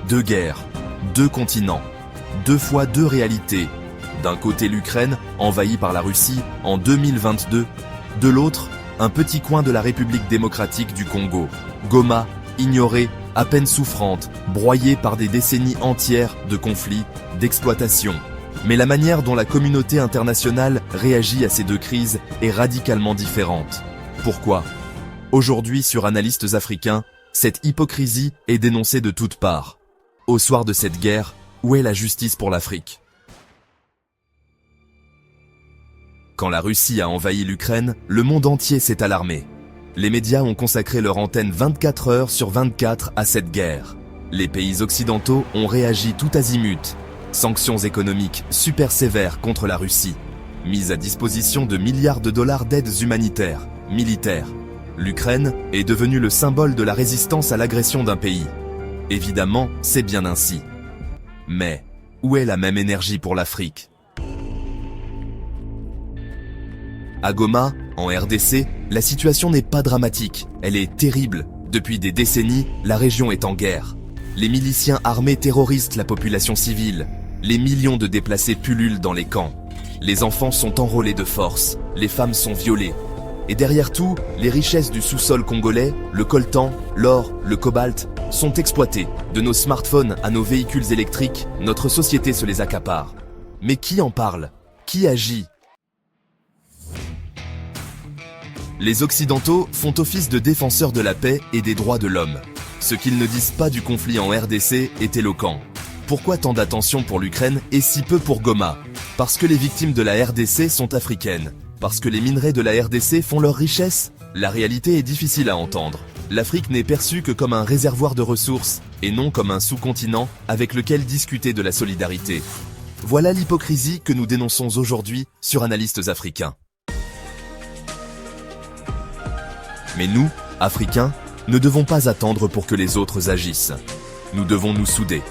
Deux guerres, deux continents, deux fois deux réalités. D'un côté l'Ukraine, envahie par la Russie en 2022. De l'autre, un petit coin de la République démocratique du Congo. Goma, ignorée, à peine souffrante, broyée par des décennies entières de conflits, d'exploitation. Mais la manière dont la communauté internationale réagit à ces deux crises est radicalement différente. Pourquoi ? Aujourd'hui sur Analystes Africains, cette hypocrisie est dénoncée de toutes parts. Au soir de cette guerre, où est la justice pour l'Afrique ? Quand la Russie a envahi l'Ukraine, le monde entier s'est alarmé. Les médias ont consacré leur antenne 24 heures sur 24 à cette guerre. Les pays occidentaux ont réagi tout azimut. Sanctions économiques super sévères contre la Russie. Mise à disposition de milliards de dollars d'aides humanitaires, militaires. L'Ukraine est devenue le symbole de la résistance à l'agression d'un pays. Évidemment, c'est bien ainsi. Mais, où est la même énergie pour l'Afrique ? À Goma, en RDC, la situation n'est pas dramatique, elle est terrible. Depuis des décennies, la région est en guerre. Les miliciens armés terrorisent la population civile. Les millions de déplacés pullulent dans les camps. Les enfants sont enrôlés de force, les femmes sont violées. Et derrière tout, les richesses du sous-sol congolais, le coltan, l'or, le cobalt, sont exploitées. De nos smartphones à nos véhicules électriques, notre société se les accapare. Mais qui en parle ? Qui agit ? Les Occidentaux font office de défenseurs de la paix et des droits de l'homme. Ce qu'ils ne disent pas du conflit en RDC est éloquent. Pourquoi tant d'attention pour l'Ukraine et si peu pour Goma ? Parce que les victimes de la RDC sont africaines. Parce que les minerais de la RDC font leur richesse ? La réalité est difficile à entendre. L'Afrique n'est perçue que comme un réservoir de ressources et non comme un sous-continent avec lequel discuter de la solidarité. Voilà l'hypocrisie que nous dénonçons aujourd'hui sur Analystes Africains. Mais nous, Africains, ne devons pas attendre pour que les autres agissent. Nous devons nous souder,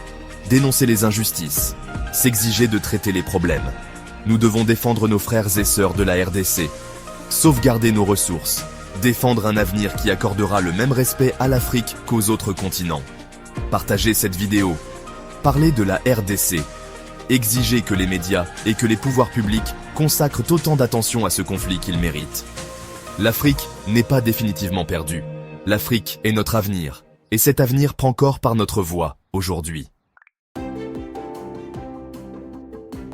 dénoncer les injustices, s'exiger de traiter les problèmes. Nous devons défendre nos frères et sœurs de la RDC, sauvegarder nos ressources, défendre un avenir qui accordera le même respect à l'Afrique qu'aux autres continents. Partagez cette vidéo, parlez de la RDC, exigez que les médias et que les pouvoirs publics consacrent autant d'attention à ce conflit qu'il mérite. L'Afrique n'est pas définitivement perdue. L'Afrique est notre avenir, et cet avenir prend corps par notre voix, aujourd'hui.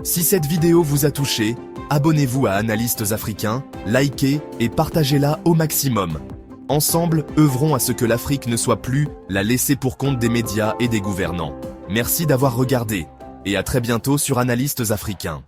Si cette vidéo vous a touché, abonnez-vous à Analystes Africains, likez et partagez-la au maximum. Ensemble, œuvrons à ce que l'Afrique ne soit plus la laissée pour compte des médias et des gouvernants. Merci d'avoir regardé, et à très bientôt sur Analystes Africains.